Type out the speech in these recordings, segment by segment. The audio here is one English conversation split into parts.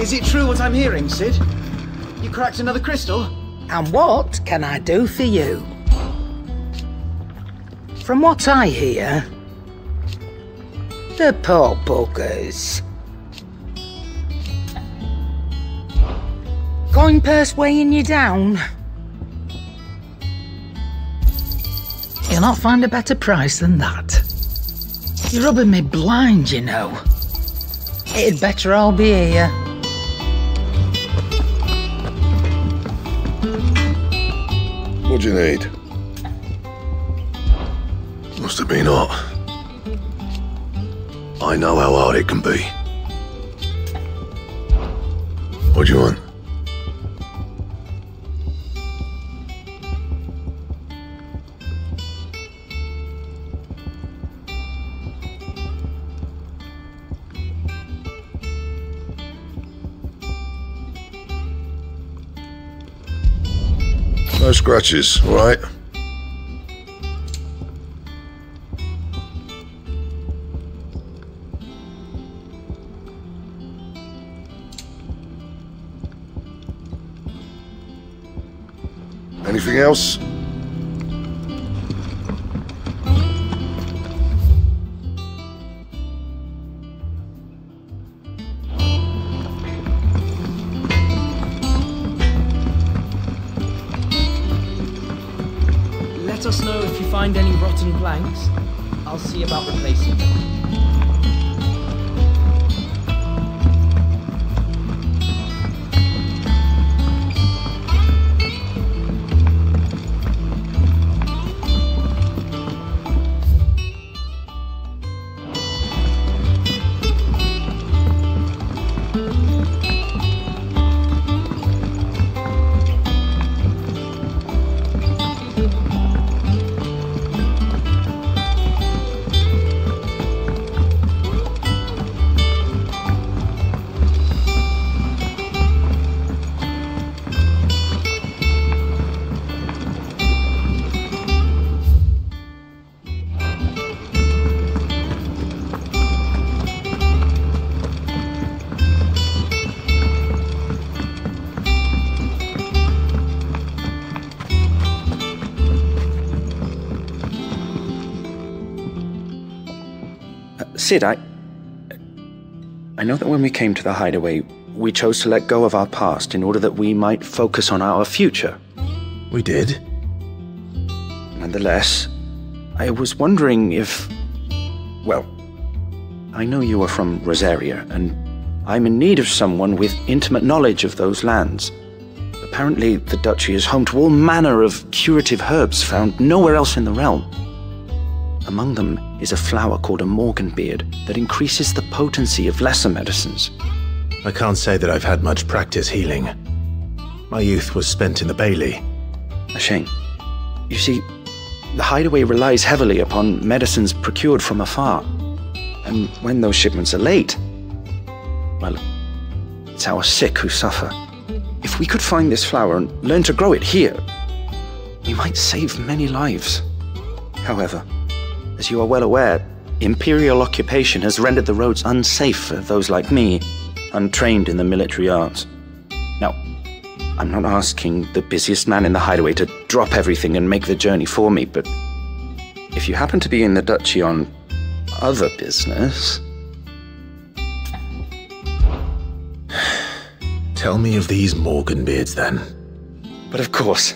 Is it true what I'm hearing, Sid? You cracked another crystal? And what can I do for you? From what I hear, the poor buggers. Coin purse weighing you down? You'll not find a better price than that. You're rubbing me blind, you know. It'd better all be here. What do you need? Must have been hot. I know how hard it can be. What do you want? No scratches, all right? Anything else? Let us know if you find any rotten planks. I'll see about replacing them. Sid, I know that when we came to the hideaway, we chose to let go of our past in order that we might focus on our future. We did. Nonetheless, I was wondering if... Well, I know you are from Rosaria, and I'm in need of someone with intimate knowledge of those lands. Apparently, the duchy is home to all manner of curative herbs found nowhere else in the realm. Among them is a flower called a morganbeard that increases the potency of lesser medicines. I can't say that I've had much practice healing. My youth was spent in the Bailey. A shame. You see, the hideaway relies heavily upon medicines procured from afar. And when those shipments are late, well, it's our sick who suffer. If we could find this flower and learn to grow it here, we might save many lives. However, as you are well aware, imperial occupation has rendered the roads unsafe for those like me, untrained in the military arts. Now, I'm not asking the busiest man in the hideaway to drop everything and make the journey for me, but if you happen to be in the duchy on other business... Tell me of these morganbeards, then. But of course,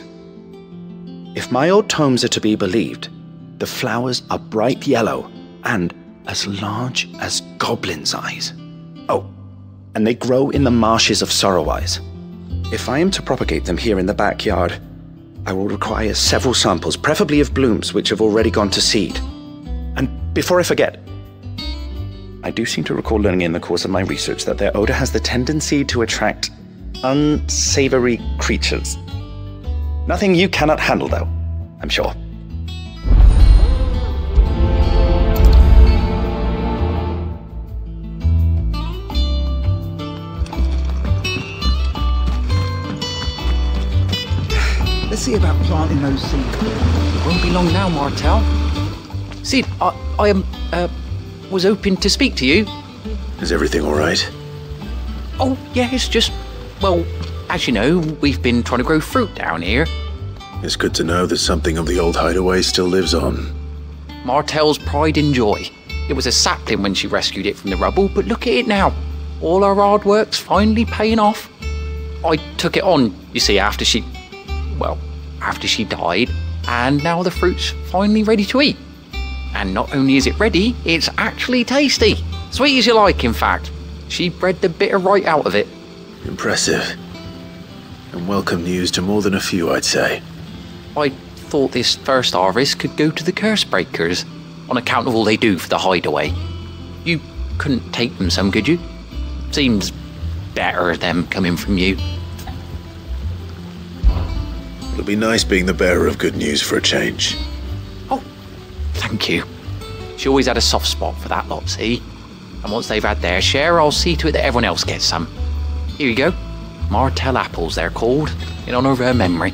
if my old tomes are to be believed, the flowers are bright yellow and as large as goblins' eyes. Oh, and they grow in the marshes of Sorrowise. If I am to propagate them here in the backyard, I will require several samples, preferably of blooms which have already gone to seed. And before I forget, I do seem to recall learning in the course of my research that their odor has the tendency to attract unsavory creatures. Nothing you cannot handle, though, I'm sure. Let's see about planting those seeds. It won't be long now, Martel. Sid, I was hoping to speak to you. Is everything all right? Oh, yeah, it's just... Well, as you know, we've been trying to grow fruit down here. It's good to know that something of the old hideaway still lives on. Martel's pride and joy. It was a sapling when she rescued it from the rubble, but look at it now. All our hard work's finally paying off. I took it on, you see, after she died, and now the fruit's finally ready to eat. And not only is it ready, it's actually tasty. Sweet as you like, in fact. She bred the bitter right out of it. Impressive. And welcome news to more than a few, I'd say. I thought this first harvest could go to the curse breakers, on account of all they do for the hideaway. You couldn't take them some, could you? Seems better them coming from you. It'll be nice being the bearer of good news for a change. Oh, thank you. She always had a soft spot for that lot, see? And once they've had their share, I'll see to it that everyone else gets some. Here you go. Martel apples, they're called, in honour of her memory.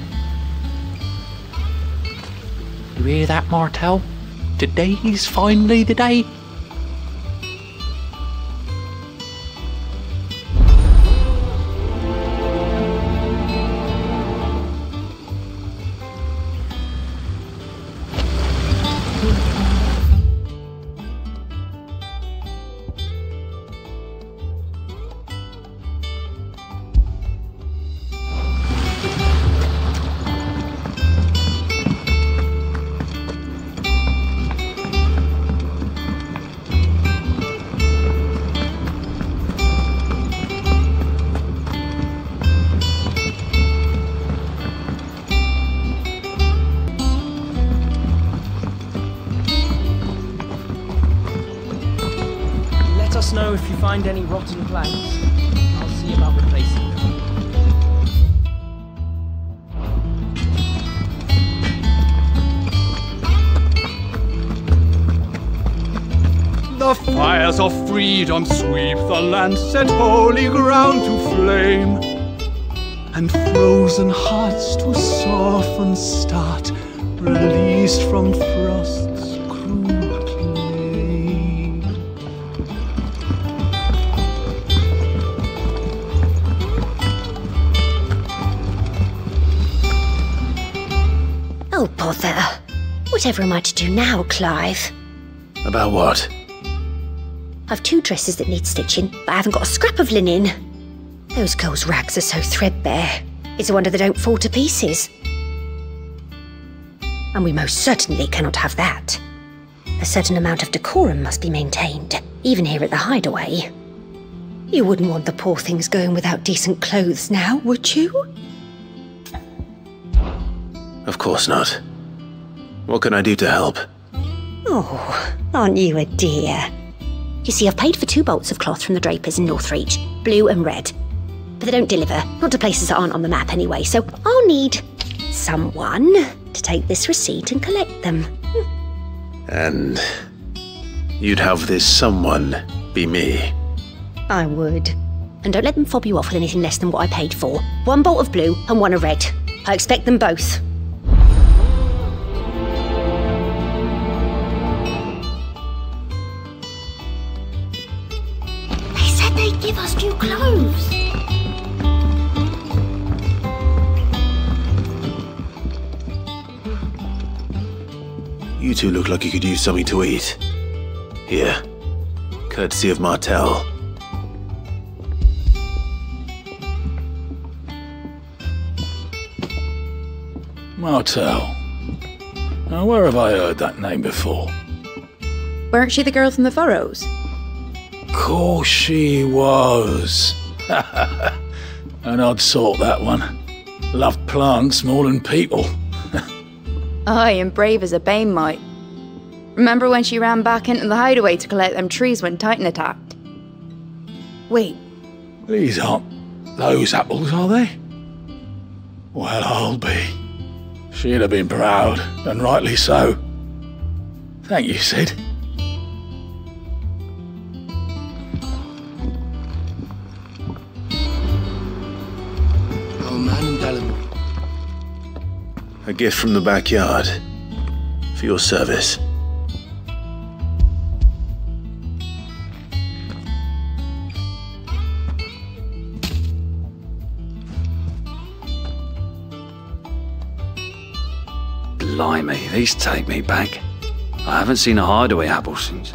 You hear that, Martel? Today's finally the day. Know if you find any rotten planks. I'll see about replacing them. The fires of freedom sweep the land, set holy ground to flame, and frozen hearts to soften start, released from frost's cruel clay. Oh, bother. Whatever am I to do now, Clive? About what? I've 2 dresses that need stitching, but I haven't got a scrap of linen. Those girls' rags are so threadbare. It's a wonder they don't fall to pieces. And we most certainly cannot have that. A certain amount of decorum must be maintained, even here at the hideaway. You wouldn't want the poor things going without decent clothes now, would you? Of course not. What can I do to help? Oh, aren't you a dear? You see, I've paid for 2 bolts of cloth from the drapers in Northreach, blue and red. But they don't deliver, not to places that aren't on the map anyway, so I'll need someone to take this receipt and collect them. And you'd have this someone be me? I would. And don't let them fob you off with anything less than what I paid for. 1 bolt of blue and 1 of red. I expect them both. They'd give us new clothes. You two look like you could use something to eat. Here, courtesy of Martel. Martel. Now, where have I heard that name before? Weren't she the girl from the Furrows? Course she was. An odd sort, that one. Loved plants more than people. Aye, and brave as a bane might. Remember when she ran back into the hideaway to collect them trees when Titan attacked? Wait. These aren't those apples, are they? Well, I'll be. She'd have been proud, and rightly so. Thank you, Sid. A gift from the backyard. For your service. Blimey, these take me back. I haven't seen a hideaway apple since.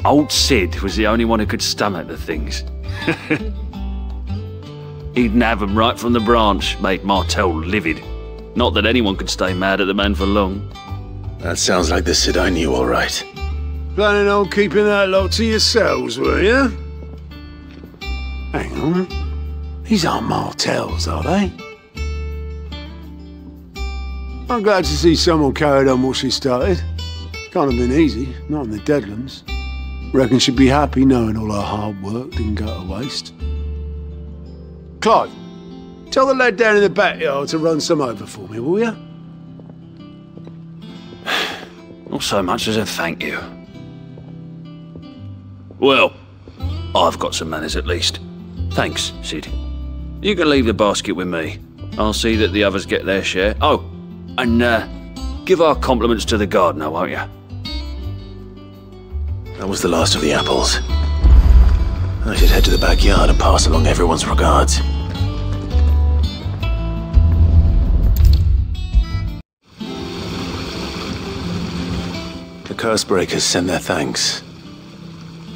Old Sid was the only one who could stomach the things. He'd nab them right from the branch, made Martel livid. Not that anyone could stay mad at the man for long. That sounds like the Sid I knew, all right. Planning on keeping that lot to yourselves, were you? Hang on. These aren't Martels, are they? I'm glad to see someone carried on what she started. Can't have been easy, not in the Deadlands. Reckon she'd be happy knowing all her hard work didn't go to waste. Clive, tell the lad down in the backyard to run some over for me, will you? Not so much as a thank you. Well, I've got some manners at least. Thanks, Sid. You can leave the basket with me. I'll see that the others get their share. Oh, and give our compliments to the gardener, won't you? That was the last of the apples. I should head to the backyard and pass along everyone's regards. The Cursebreakers send their thanks.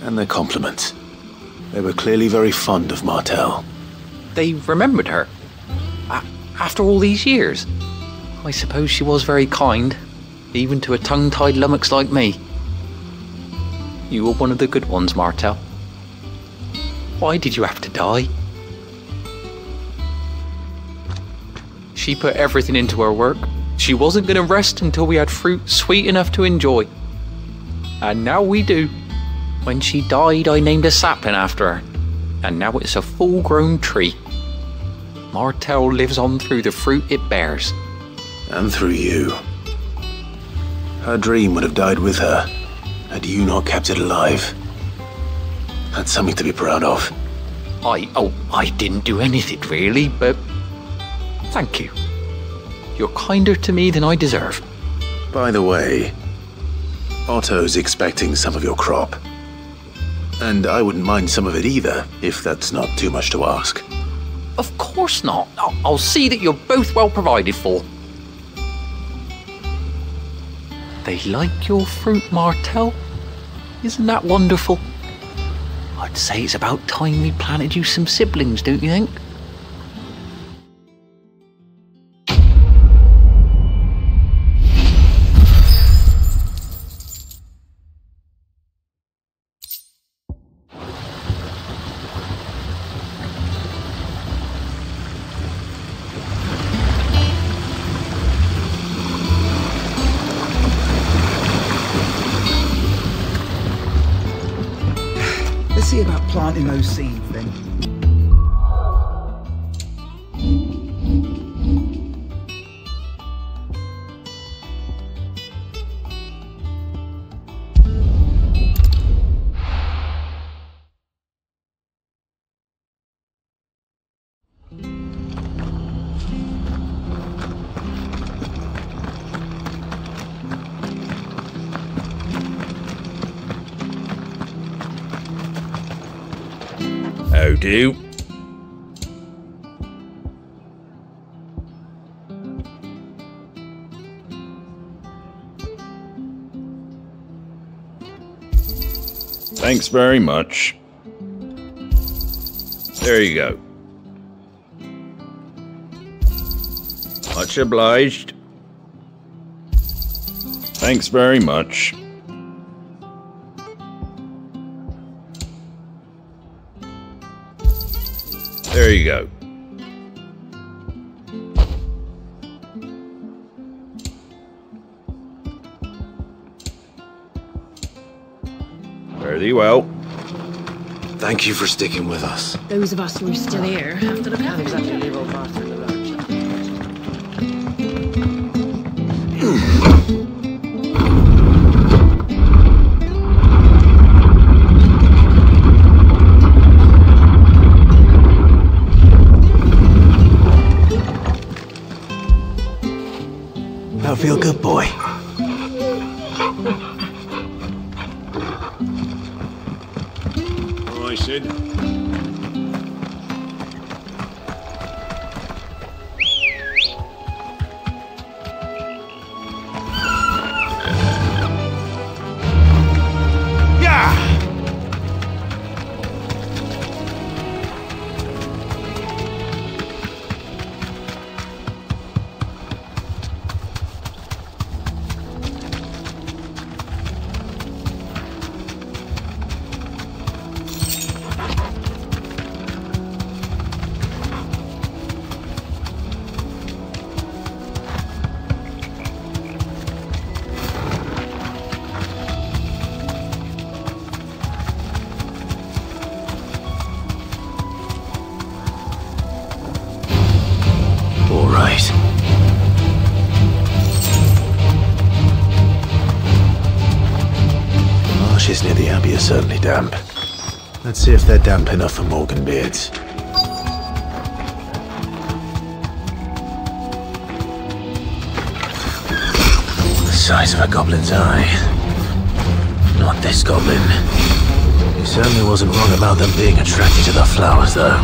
And their compliments. They were clearly very fond of Martel. They remembered her. After all these years. I suppose she was very kind, even to a tongue-tied lummox like me. You were one of the good ones, Martel. Why did you have to die? She put everything into her work. She wasn't going to rest until we had fruit sweet enough to enjoy. And now we do. When she died, I named a sapling after her. And now it's a full-grown tree. Martel lives on through the fruit it bears. And through you. Her dream would have died with her, had you not kept it alive. That's something to be proud of. I didn't do anything really, but thank you. You're kinder to me than I deserve. By the way, Otto's expecting some of your crop. And I wouldn't mind some of it either, if that's not too much to ask. Of course not. I'll see that you're both well provided for. They like your fruit, Martel. Isn't that wonderful? I'd say it's about time we planted you some siblings, don't you think? Let's see about planting those seeds then. How do? Thanks very much. There you go. Much obliged. Thanks very much. There you go. Very well. Thank you for sticking with us. Those of us who are still here have to look out exactly leave old Martha in the road. Now feel good, boy. I said. certainly damp. Let's see if they're damp enough for Morgan beards. The size of a goblin's eye. Not this goblin. He certainly wasn't wrong about them being attracted to the flowers, though.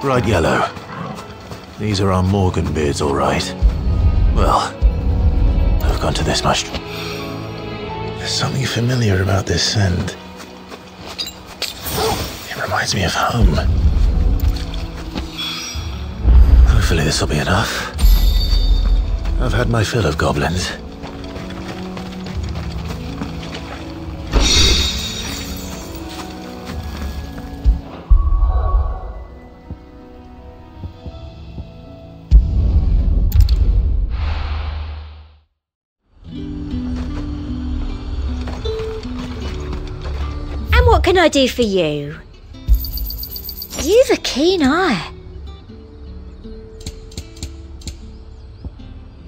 Bright yellow. These are our Morgan beards, all right. Well, I've gone to this much. There's something familiar about this scent. It reminds me of home. Hopefully this will be enough. I've had my fill of goblins. What can I do for you? You've a keen eye.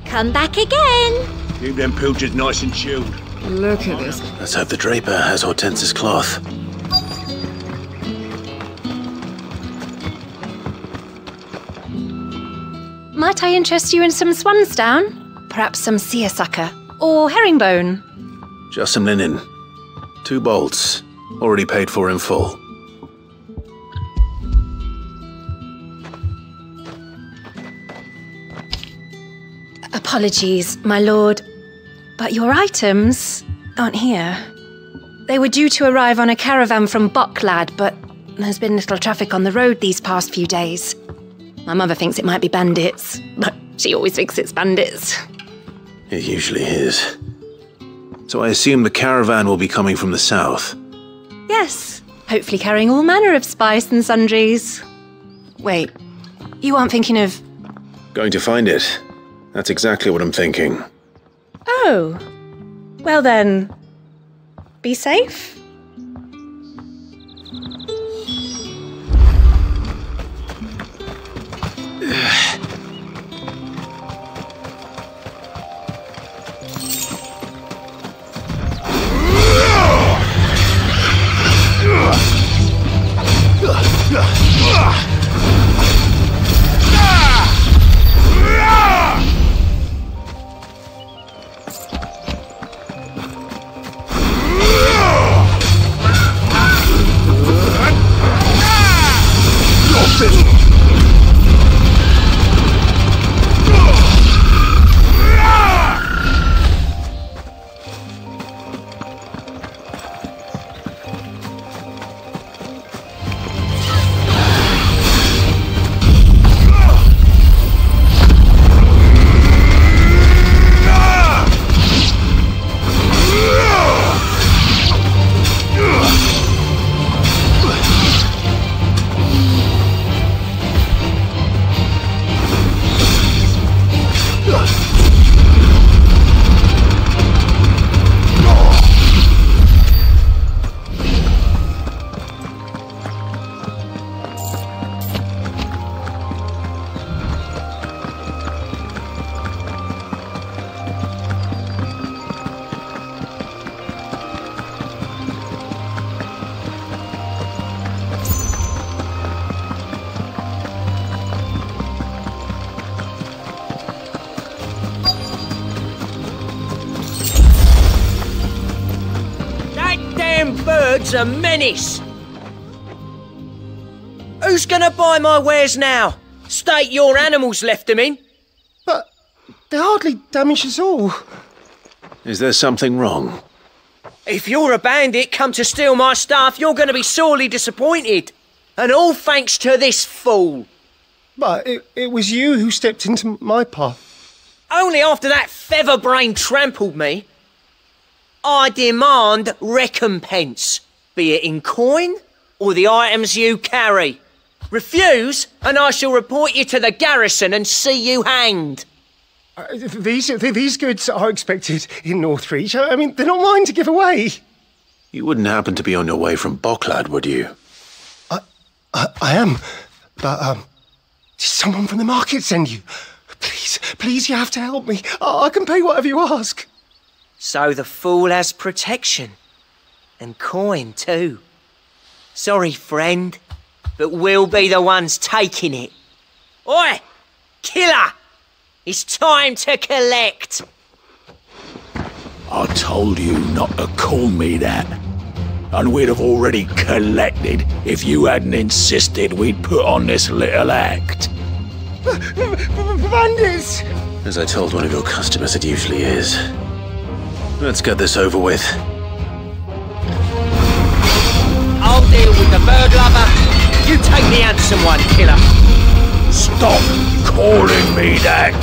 Come back again. Keep them pilchards nice and chilled. Look at this. Let's hope the Draper has Hortense's cloth. Might I interest you in some swansdown? Perhaps some seersucker or herringbone? Just some linen. 2 bolts. Already paid for in full. Apologies, my lord, but your items aren't here. They were due to arrive on a caravan from Bocklad, but there's been little traffic on the road these past few days. My mother thinks it might be bandits, but she always thinks it's bandits. It usually is. So I assume the caravan will be coming from the south. Yes, hopefully carrying all manner of spice and sundries. Wait, you aren't thinking of... Going to find it. That's exactly what I'm thinking. Oh, well then, be safe. bird's a menace. Who's gonna buy my wares now? State your animals left them in. But they hardly damage us all. Is there something wrong? If you're a bandit come to steal my stuff, you're gonna be sorely disappointed. And all thanks to this fool. But it was you who stepped into my path. Only after that featherbrain trampled me. I demand recompense, be it in coin or the items you carry. Refuse, and I shall report you to the garrison and see you hanged. These goods are expected in Northreach. I mean, they're not mine to give away. You wouldn't happen to be on your way from Bocklad, would you? I am, but did someone from the market send you? Please, you have to help me. I can pay whatever you ask. So the fool has protection. And coin, too. Sorry, friend, but we'll be the ones taking it. Oi! Killer! It's time to collect! I told you not to call me that. And we'd have already collected if you hadn't insisted we'd put on this little act. Bandits! As I told one of your customers, it usually is. Let's get this over with. I'll deal with the bird lover. You take the handsome one, killer. Stop calling me that!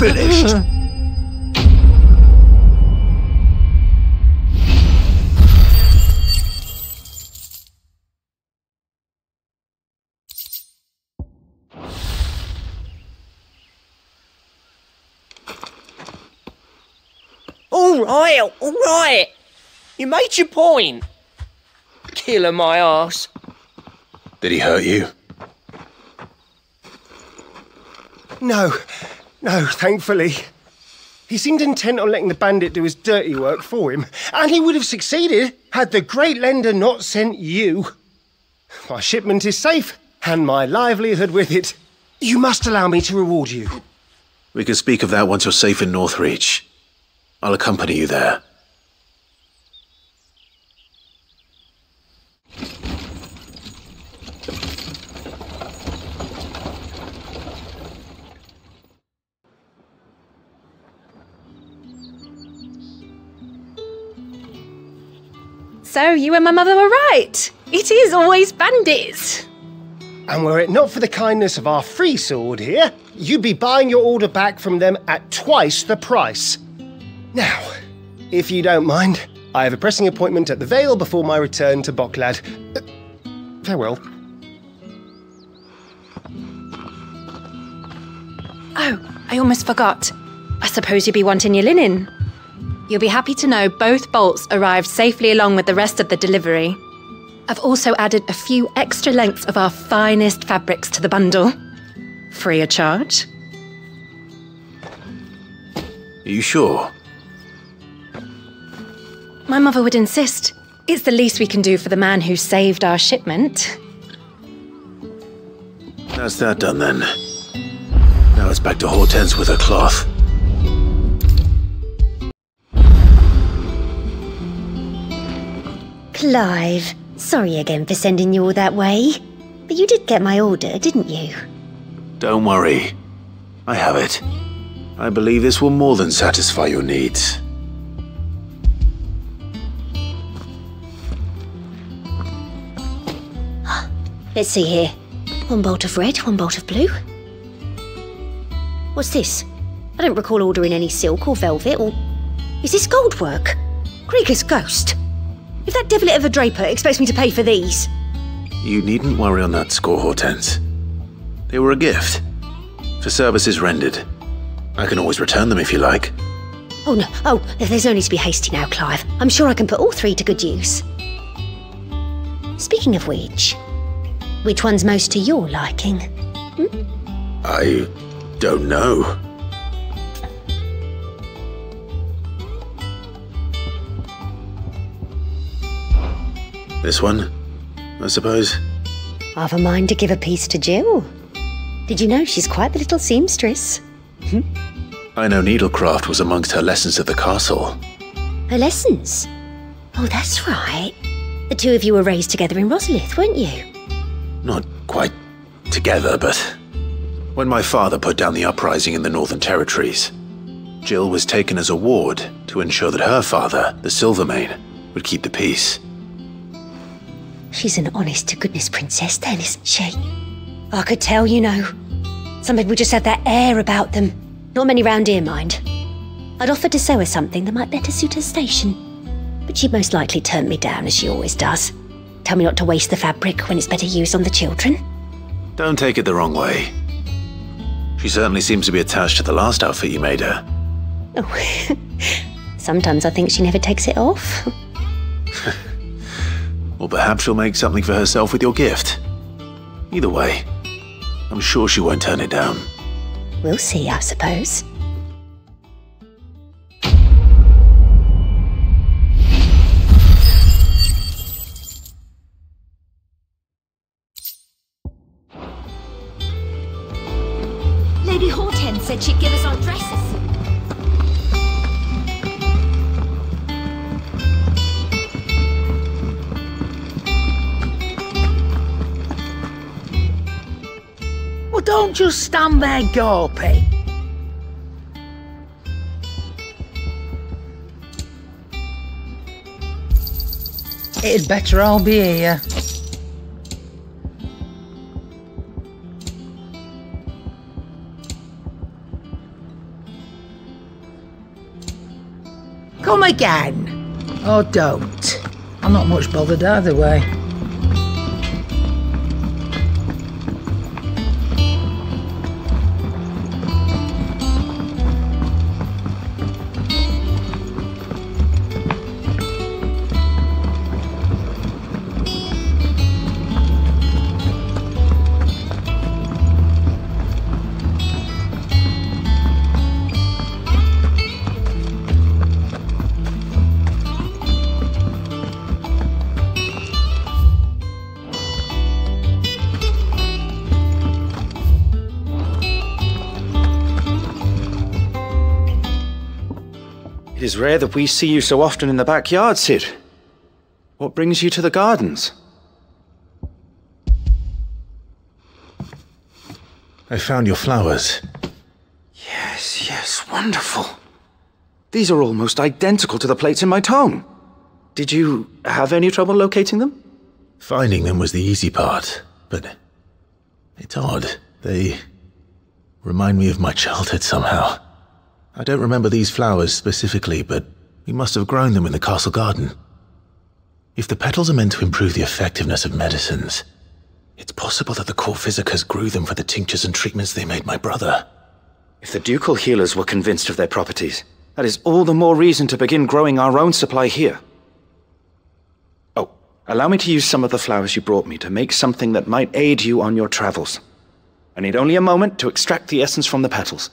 Finished. All right. You made your point. Killer my arse. Did he hurt you? No, thankfully. He seemed intent on letting the bandit do his dirty work for him, and he would have succeeded had the great lender not sent you. My shipment is safe, and my livelihood with it. You must allow me to reward you. We can speak of that once you're safe in Northreach. I'll accompany you there. So you and my mother were right. It is always bandits. And were it not for the kindness of our free sword here, you'd be buying your order back from them at twice the price. Now, if you don't mind, I have a pressing appointment at the Vale before my return to Bocklad. Farewell. Oh, I almost forgot. I suppose you'll be wanting your linen. You'll be happy to know both bolts arrived safely along with the rest of the delivery. I've also added a few extra lengths of our finest fabrics to the bundle. Free of charge. Are you sure? My mother would insist. It's the least we can do for the man who saved our shipment. That's that done then. Now it's back to Hortense with her cloth. Clive, sorry again for sending you all that way. But you did get my order, didn't you? Don't worry. I have it. I believe this will more than satisfy your needs. Let's see here. 1 bolt of red, 1 bolt of blue. What's this? I don't recall ordering any silk or velvet or... Is this gold work? Krieger's ghost. If that devilit of a draper expects me to pay for these... You needn't worry on that score, Hortense. They were a gift. For services rendered. I can always return them if you like. Oh no, there's no need to be hasty now, Clive. I'm sure I can put all 3 to good use. Speaking of which one's most to your liking? I don't know. This one, I suppose. I've a mind to give a piece to Jill. Did you know she's quite the little seamstress? I know needlecraft was amongst her lessons at the castle. Her lessons? Oh, that's right. The 2 of you were raised together in Rosalith, weren't you? Not quite together, but when my father put down the uprising in the Northern Territories, Jill was taken as a ward to ensure that her father, the Silvermane, would keep the peace. She's an honest-to-goodness princess then, isn't she? I could tell, you know. Some people just have that air about them. Not many round here, mind. I'd offered to sew her something that might better suit her station. But she'd most likely turn me down, as she always does. Tell me not to waste the fabric when it's better used on the children. Don't take it the wrong way. She certainly seems to be attached to the last outfit you made her. Oh, sometimes I think she never takes it off. Or perhaps she'll make something for herself with your gift. Either way, I'm sure she won't turn it down. We'll see, I suppose. Lady Hortense said she'd give us our dresses. Well, don't just stand there gawping. It'd better all be here. Come again. Or don't. I'm not much bothered either way. It is rare that we see you so often in the backyard, Sid. What brings you to the gardens? I found your flowers. Yes, wonderful. These are almost identical to the plates in my tome. Did you have any trouble locating them? Finding them was the easy part, but it's odd. They remind me of my childhood somehow. I don't remember these flowers specifically, but we must have grown them in the castle garden. If the petals are meant to improve the effectiveness of medicines, it's possible that the court physicers grew them for the tinctures and treatments they made my brother. If the ducal healers were convinced of their properties, that is all the more reason to begin growing our own supply here. Oh, allow me to use some of the flowers you brought me to make something that might aid you on your travels. I need only a moment to extract the essence from the petals.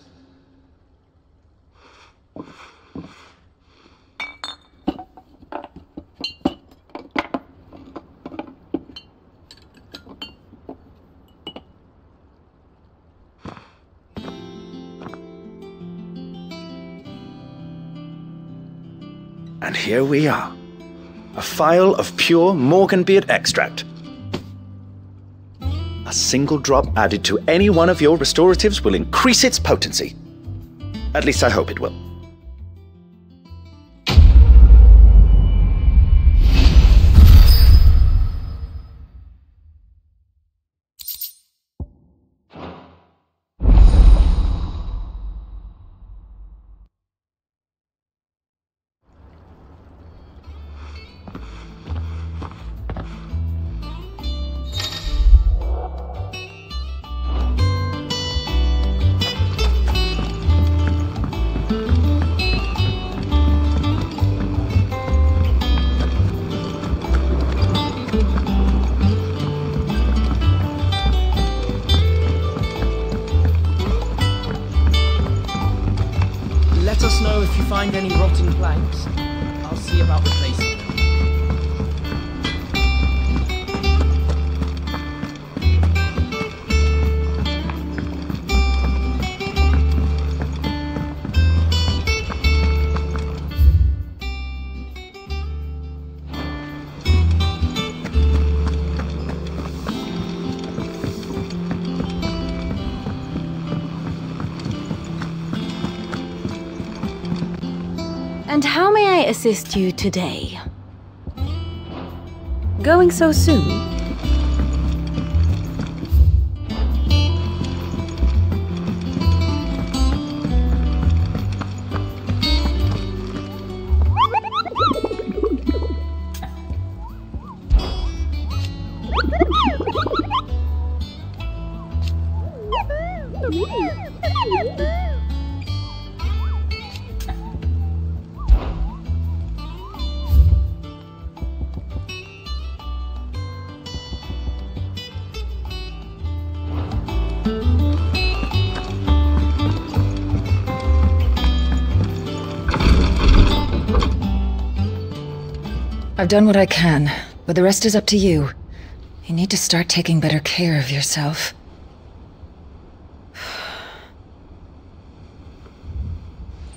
And here we are. A phial of pure Morganbeard extract. A single drop added to any one of your restoratives will increase its potency. At least I hope it will. Let us know if you find any rotting planks. I'll see about replacing them. And how may I assist you today? Going so soon? I've done what I can, but the rest is up to you. You need to start taking better care of yourself.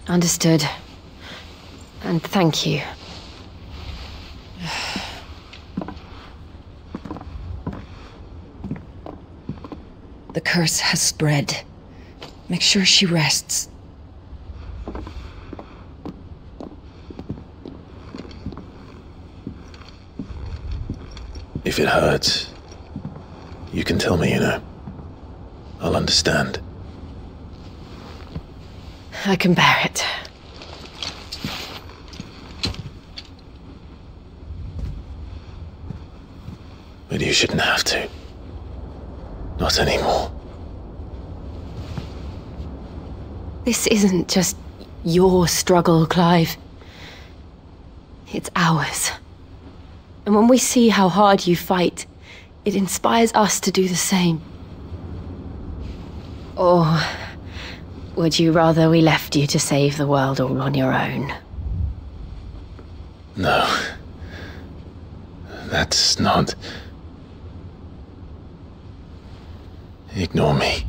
Understood. And thank you. The curse has spread. Make sure she rests. If it hurts, you can tell me, you know. I'll understand. I can bear it. But you shouldn't have to. Not anymore. This isn't just your struggle, Clive. It's ours. And when we see how hard you fight, it inspires us to do the same. Or would you rather we left you to save the world all on your own? No. That's not... Ignore me.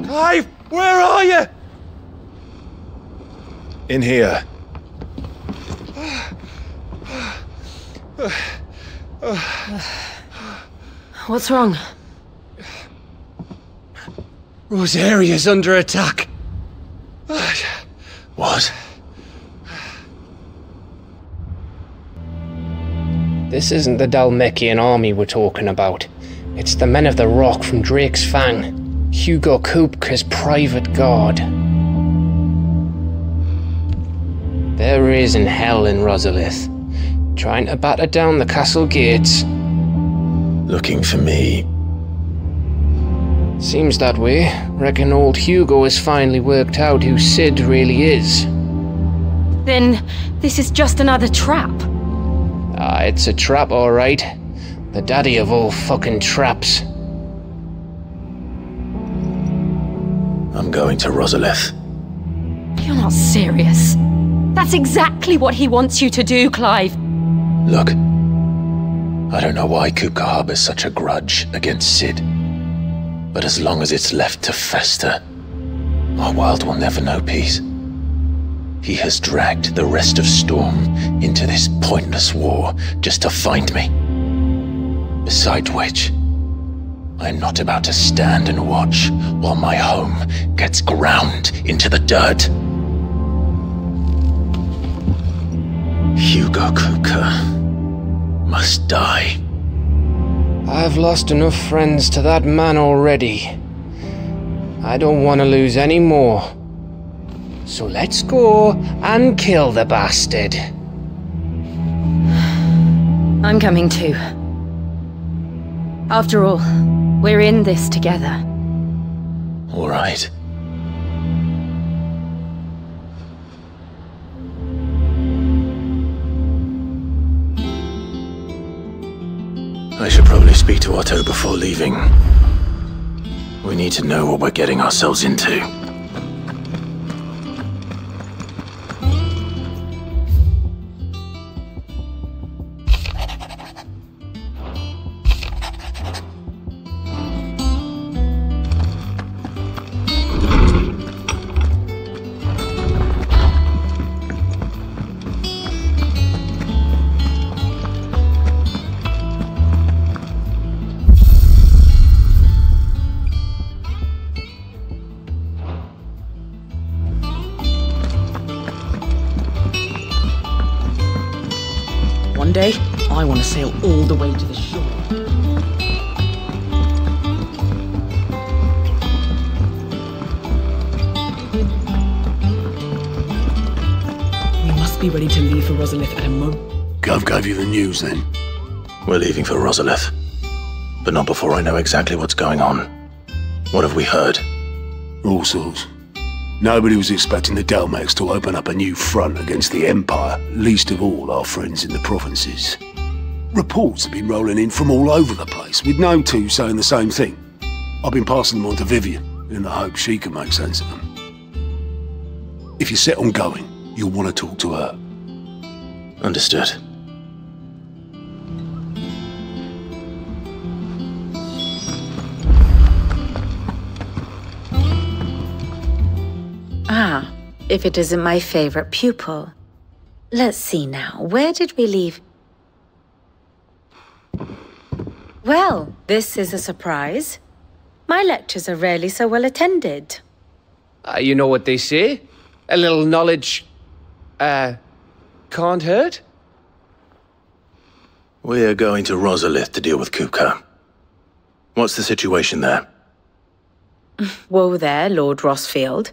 Clive, where are you? In here. What's wrong? Rosaria's under attack. What? This isn't the Dalmekian army we're talking about. It's the men of the Rock from Drake's Fang. Hugo Kupka's private guard. There is in hell in Rosalith, trying to batter down the castle gates. Looking for me. Seems that way. Reckon old Hugo has finally worked out who Sid really is. Then this is just another trap. Ah, it's a trap, all right. The daddy of all fucking traps. I'm going to Rosalith. You're not serious. That's exactly what he wants you to do, Clive. Look, I don't know why Kupka harbors such a grudge against Sid, but as long as it's left to fester, our world will never know peace. He has dragged the rest of Storm into this pointless war just to find me. Besides which, I'm not about to stand and watch while my home gets ground into the dirt. Hugo Kupka must die. I've lost enough friends to that man already. I don't want to lose any more. So let's go and kill the bastard. I'm coming too. After all, we're in this together. All right. I should probably speak to Otto before leaving. We need to know what we're getting ourselves into. One day, I want to sail all the way to the shore. We must be ready to leave for Rosalith at a moment. Gov gave you the news then? We're leaving for Rosalith, but not before I know exactly what's going on. What have we heard? All sorts. Nobody was expecting the Dalmex to open up a new front against the Empire, least of all our friends in the provinces. Reports have been rolling in from all over the place, with no two saying the same thing. I've been passing them on to Vivian, in the hope she can make sense of them. If you're set on going, you'll want to talk to her. Understood. Ah, if it isn't my favorite pupil. Let's see now, where did we leave? Well, this is a surprise. My lectures are rarely so well attended. You know what they say? A little knowledge, can't hurt? We're going to Rosalith to deal with Kupka. What's the situation there? Whoa there, Lord Rosfield.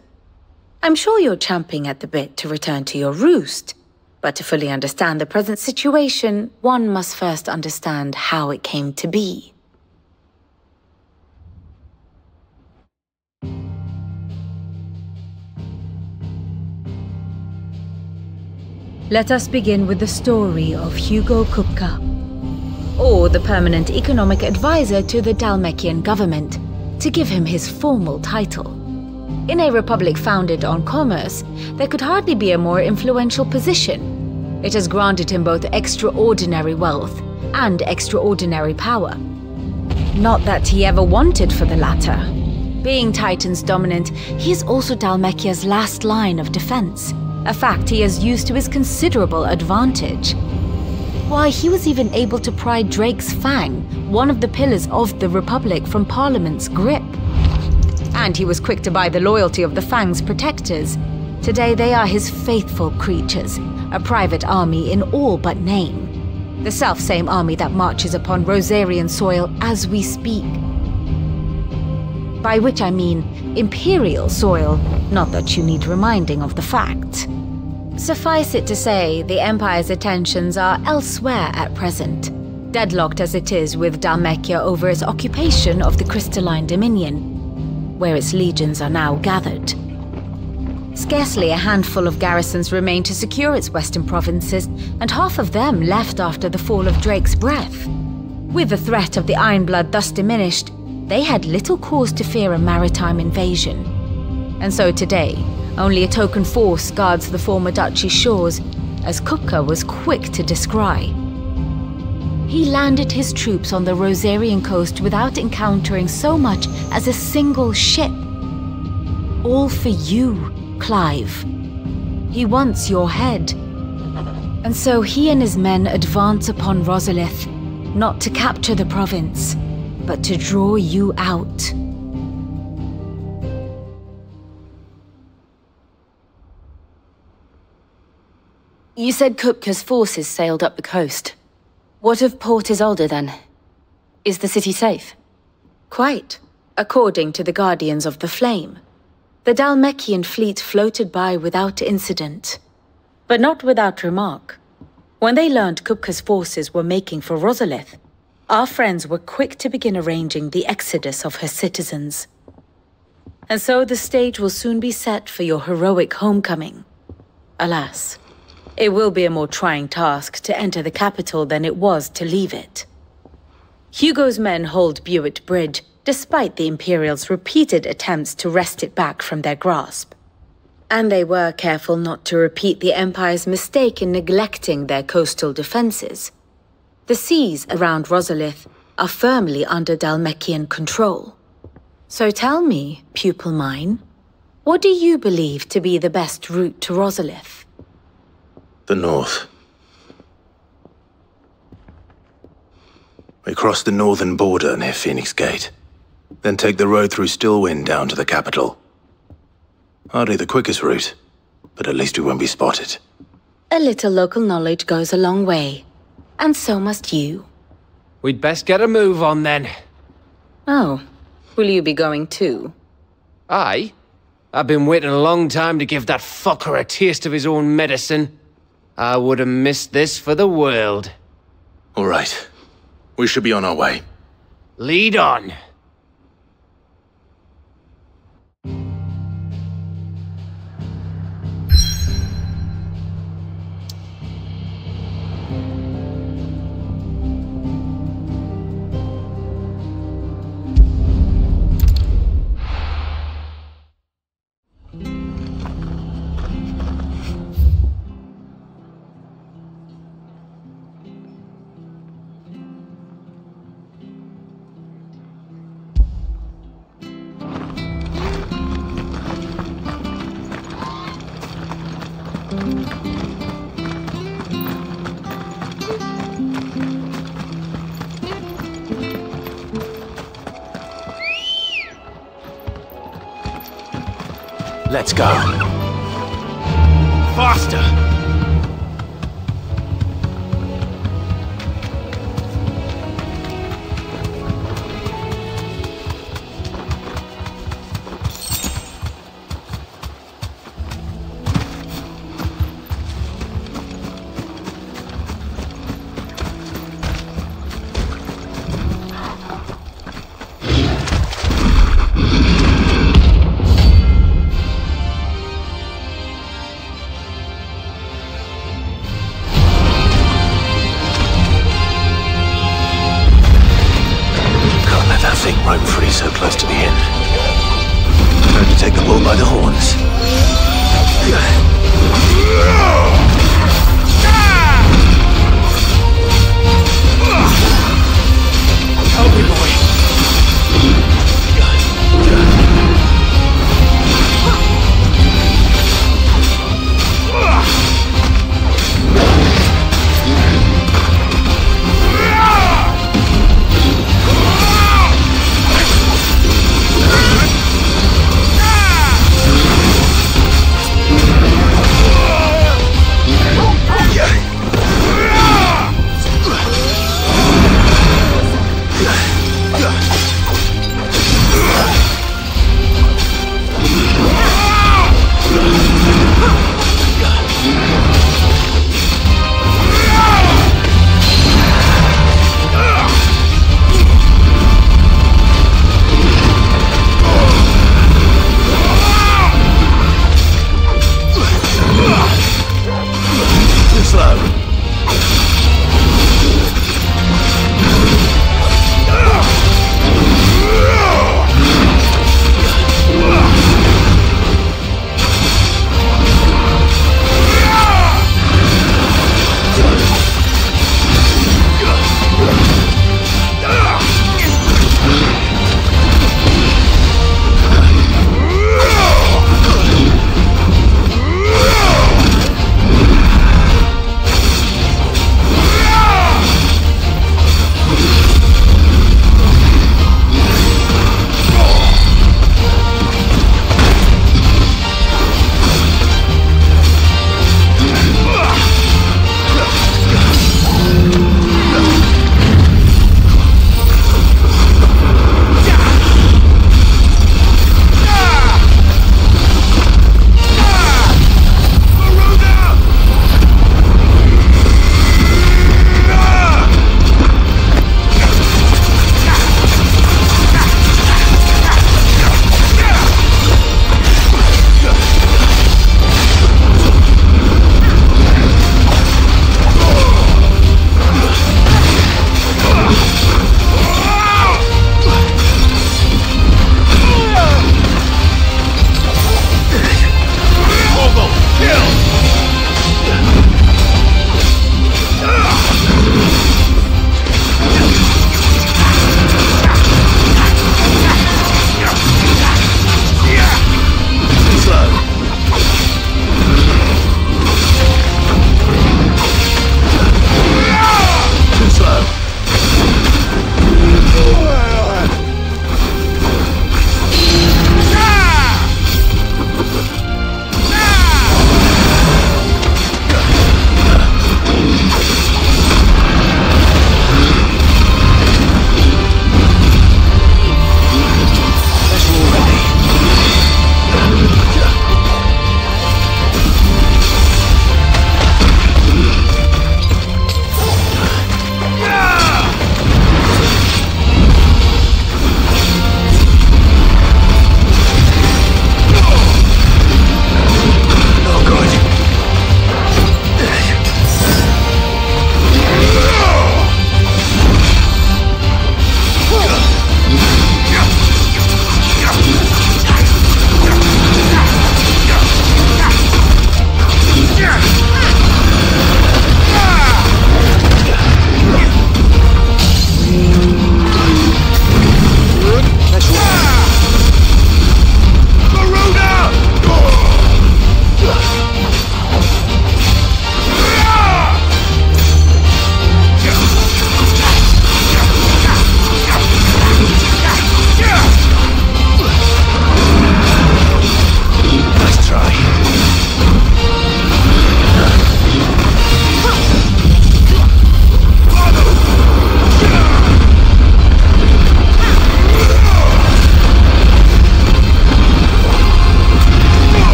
I'm sure you're champing at the bit to return to your roost. But to fully understand the present situation, one must first understand how it came to be. Let us begin with the story of Hugo Kupka, or the permanent economic advisor to the Dalmekian government, to give him his formal title. In a republic founded on commerce, there could hardly be a more influential position. It has granted him both extraordinary wealth and extraordinary power. Not that he ever wanted for the latter. Being Titan's dominant, he is also Dalmekia's last line of defense, a fact he has used to his considerable advantage. Why, he was even able to pry Drake's Fang, one of the pillars of the Republic, from Parliament's grip. And he was quick to buy the loyalty of the Fang's protectors. Today they are his faithful creatures, a private army in all but name. The self-same army that marches upon Rosarian soil as we speak. By which I mean Imperial soil, not that you need reminding of the fact. Suffice it to say, the Empire's attentions are elsewhere at present, deadlocked as it is with Dalmekia over its occupation of the Crystalline Dominion, where its legions are now gathered. Scarcely a handful of garrisons remain to secure its western provinces, and half of them left after the fall of Drake's breath. With the threat of the Ironblood thus diminished, they had little cause to fear a maritime invasion. And so today, Only a token force guards the former duchy's shores, as Kupka was quick to descry. He landed his troops on the Rosarian coast without encountering so much as a single ship. All for you, Clive. He wants your head. And so he and his men advance upon Rosalith, not to capture the province, but to draw you out. You said Kupka's forces sailed up the coast. What of Port Isolde then? Is the city safe? Quite, according to the Guardians of the Flame. The Dhalmekian fleet floated by without incident. But not without remark. When they learned Kupka's forces were making for Rosalith, our friends were quick to begin arranging the exodus of her citizens. And so the stage will soon be set for your heroic homecoming. Alas, it will be a more trying task to enter the capital than it was to leave it. Hugo's men hold Buet Bridge, despite the Imperials' repeated attempts to wrest it back from their grasp. And they were careful not to repeat the Empire's mistake in neglecting their coastal defenses. The seas around Rosalith are firmly under Dhalmekian control. So tell me, pupil mine, what do you believe to be the best route to Rosalith? The north. We cross the northern border near Phoenix Gate, then take the road through Stillwind down to the capital. Hardly the quickest route, but at least we won't be spotted. A little local knowledge goes a long way, and so must you. We'd best get a move on then. Oh, will you be going too? Aye. I've been waiting a long time to give that fucker a taste of his own medicine. I would have missed this for the world. All right. We should be on our way. Lead on. Let's go. Faster! Roam free so close to the end. Time to take the bull by the horns. Help me, boy.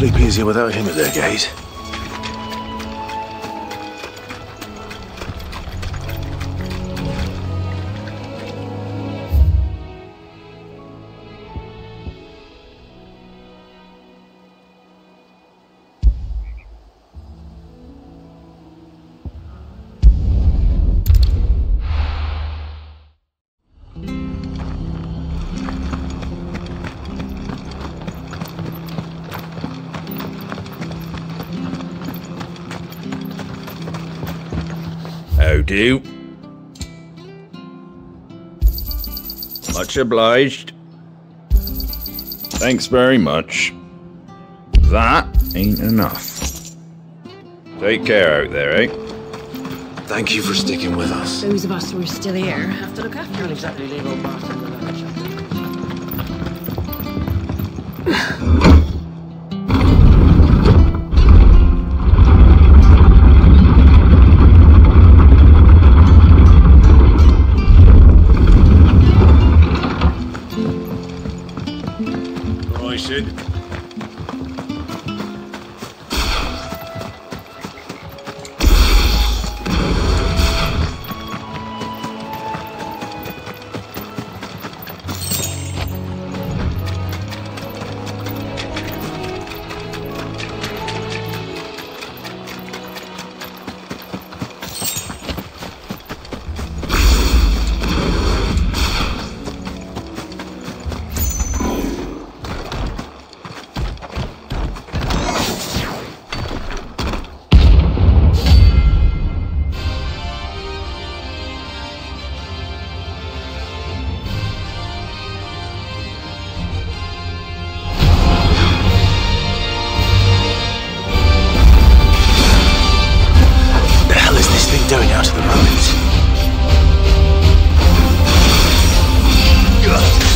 sleep easier without him at their gate. How do? Much obliged. Thanks very much. That ain't enough. Take care out there, eh? Thank you for sticking with us. Those of us who are still here have to look after Can't exactly leave old bastard in the lurch. Doing out of the ruins. Kill!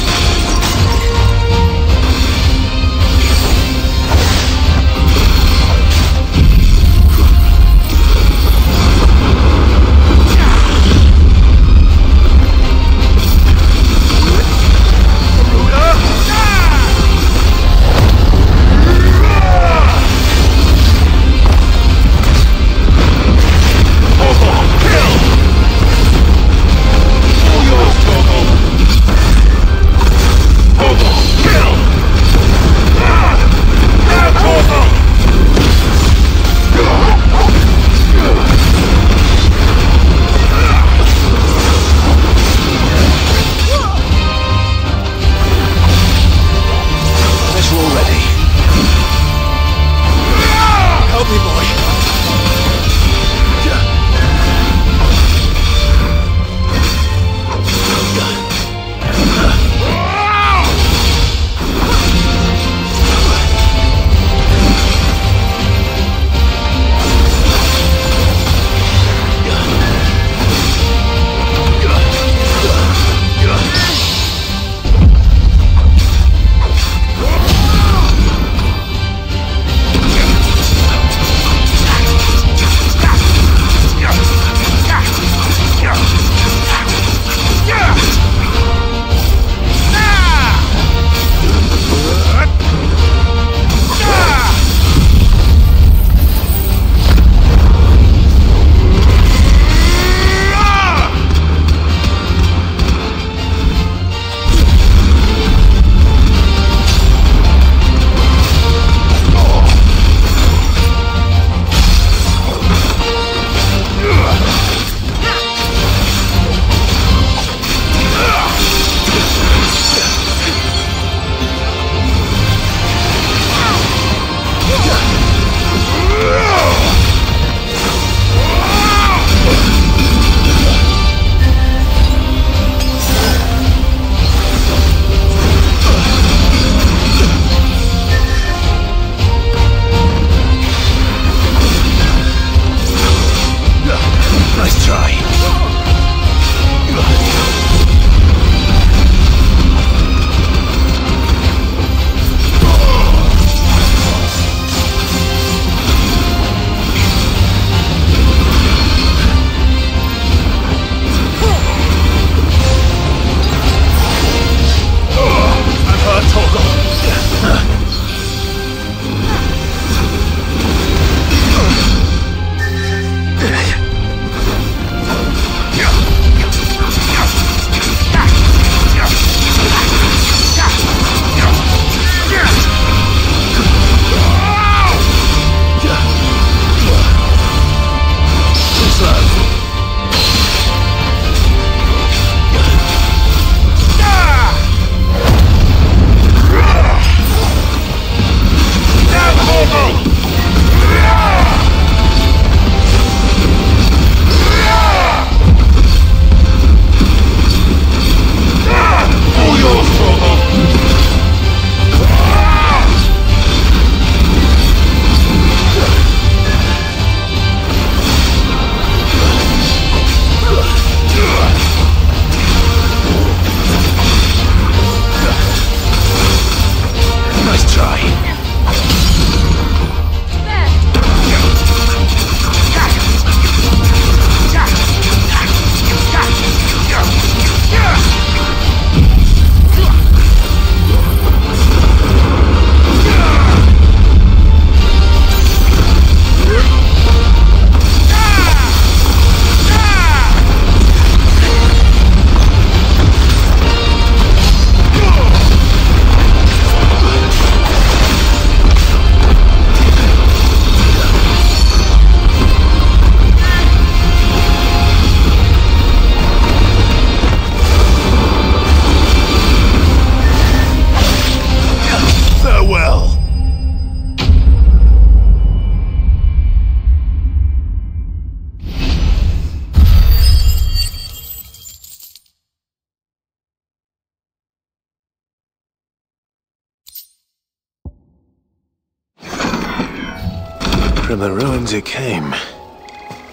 From the ruins it came,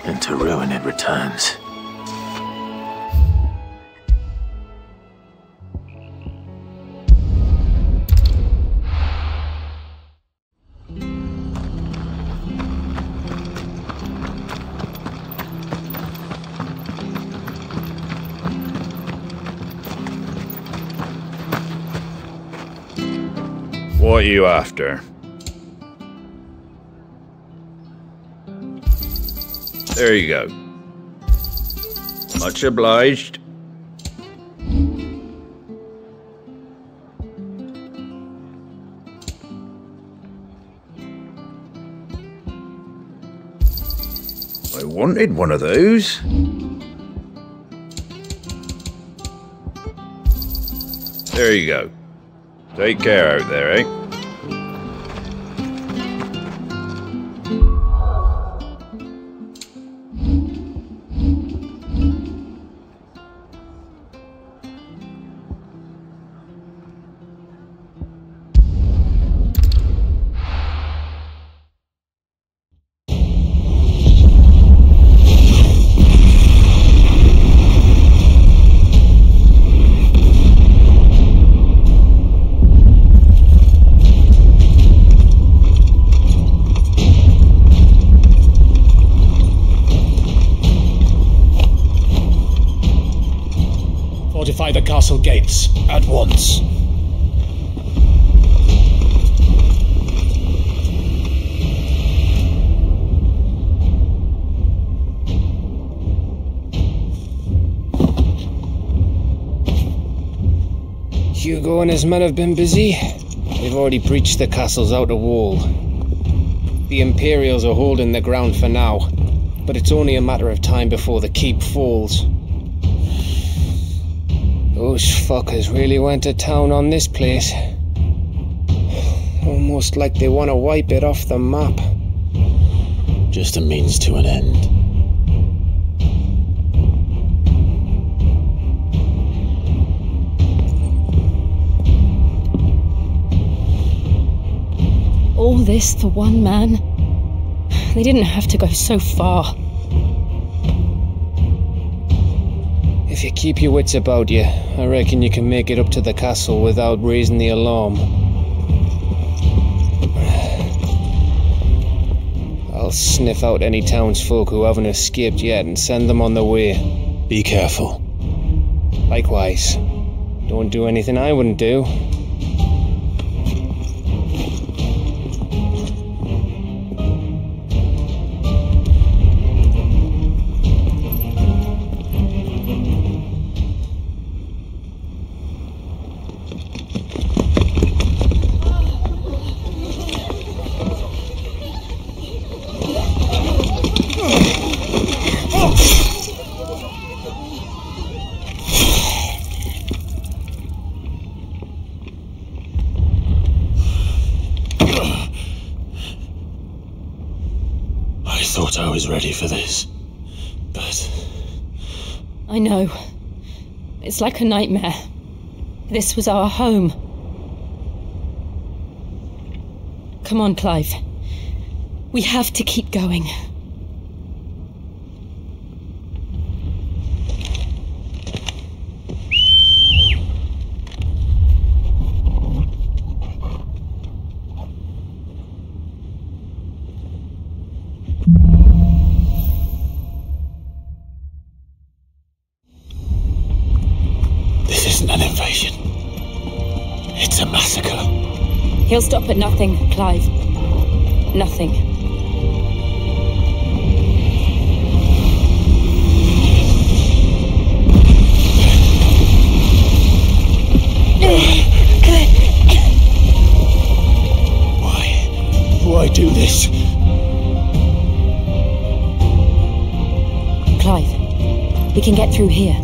and to ruin it returns. What are you after? There you go. Much obliged. I wanted one of those. There you go. Take care out there, eh? Fortify the castle gates at once. Hugo and his men have been busy. They've already breached the castle's outer wall. The Imperials are holding the ground for now, but it's only a matter of time before the keep falls. Those fuckers really went to town on this place. Almost like they want to wipe it off the map. Just a means to an end. All this for one man? They didn't have to go so far. If you keep your wits about you, I reckon you can make it up to the castle without raising the alarm. I'll sniff out any townsfolk who haven't escaped yet and send them on their way. Be careful. Likewise. Don't do anything I wouldn't do. I was ready for this, but... I know. It's like a nightmare. This was our home. Come on, Clive. We have to keep going. It's a massacre. He'll stop at nothing, Clive. Nothing. Why do this? Clive, we can get through here.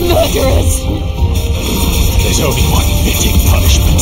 Murderers! There's only one fitting punishment.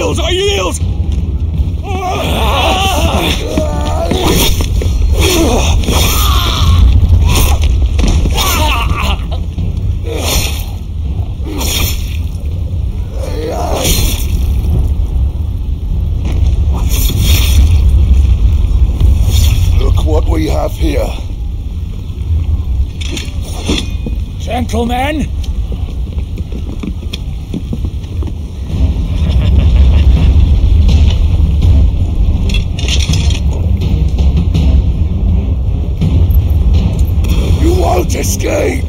yield! I yield! Look what we have here. Gentlemen! You won't escape!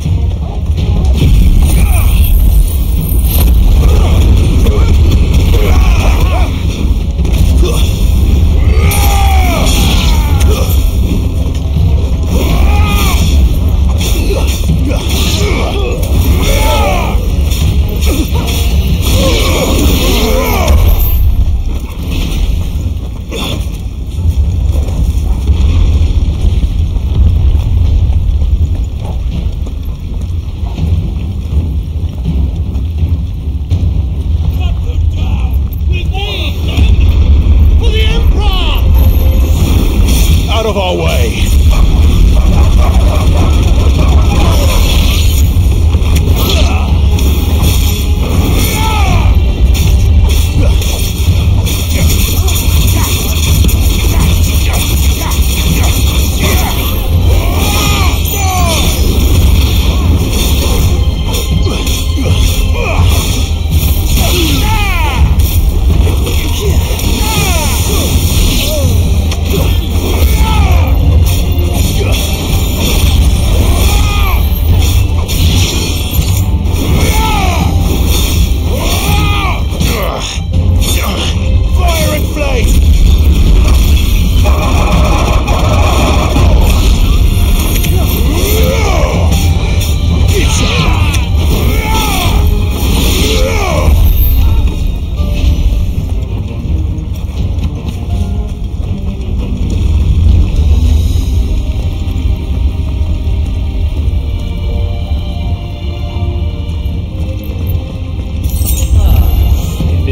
Out of our way!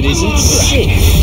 Isn't sick.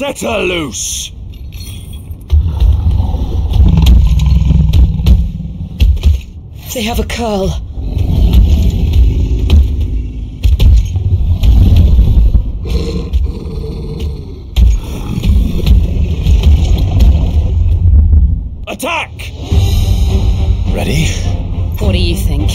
Set her loose! They have a curl. Attack! Ready? What do you think?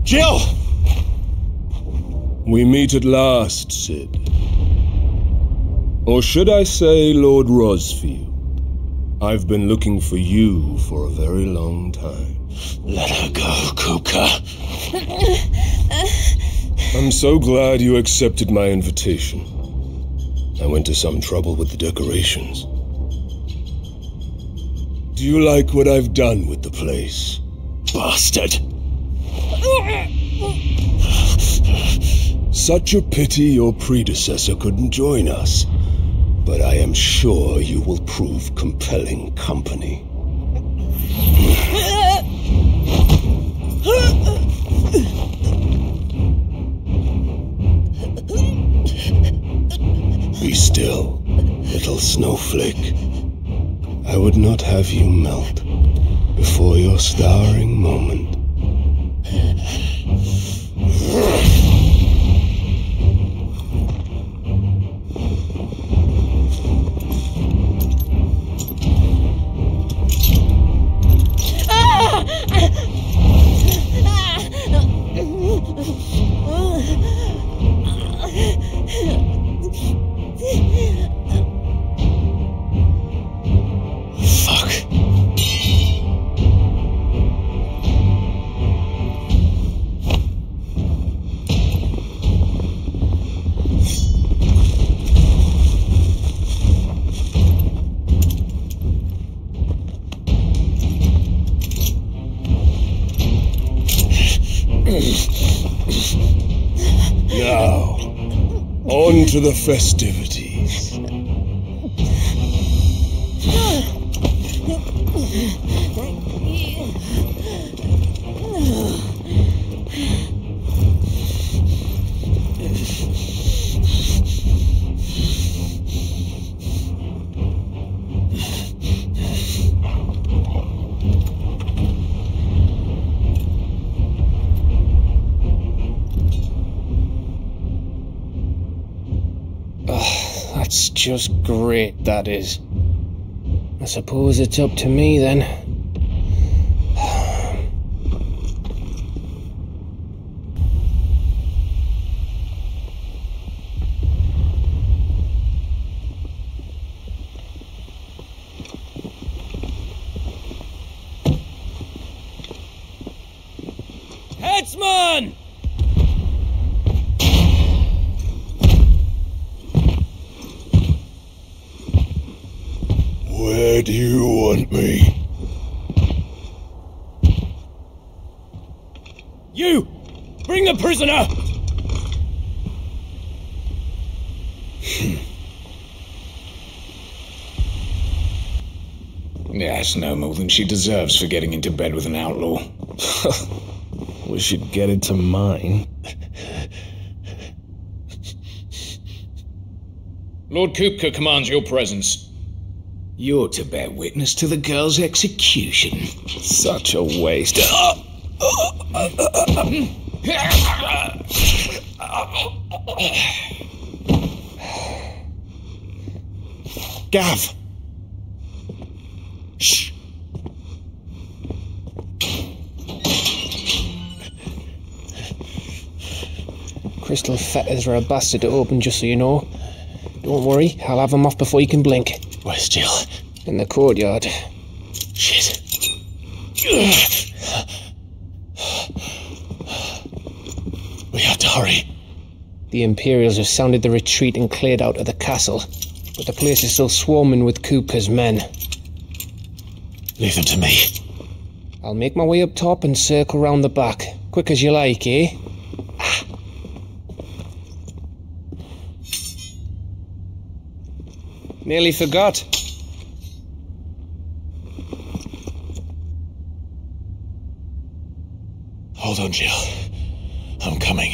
Jill! We meet at last, Sid. Or should I say, Lord Rosfield? I've been looking for you for a very long time. Let her go, Kupka. I'm so glad you accepted my invitation. I went to some trouble with the decorations. Do you like what I've done with the place? Bastard! Such a pity your predecessor couldn't join us. but I am sure you will prove compelling company. Be still, little snowflake. I would not have you melt before your starring moment. Now, on to the festivities. That's just great, that is. I suppose it's up to me then. Headsman! Where do you want me? You! Bring the prisoner! That's no more than she deserves for getting into bed with an outlaw. We should get into mine. Lord Kupka commands your presence. You're to bear witness to the girl's execution. Such a waste. Gav! Shh! Crystal fetters are a bastard to open, just so you know. Don't worry, I'll have them off before you can blink. Where's Jill? In the courtyard. Shit. We have to hurry. The Imperials have sounded the retreat and cleared out of the castle, but the place is still swarming with Kupka's men. Leave them to me. I'll make my way up top and circle round the back. Quick as you like, eh? Nearly forgot. Hold on, Jill. I'm coming.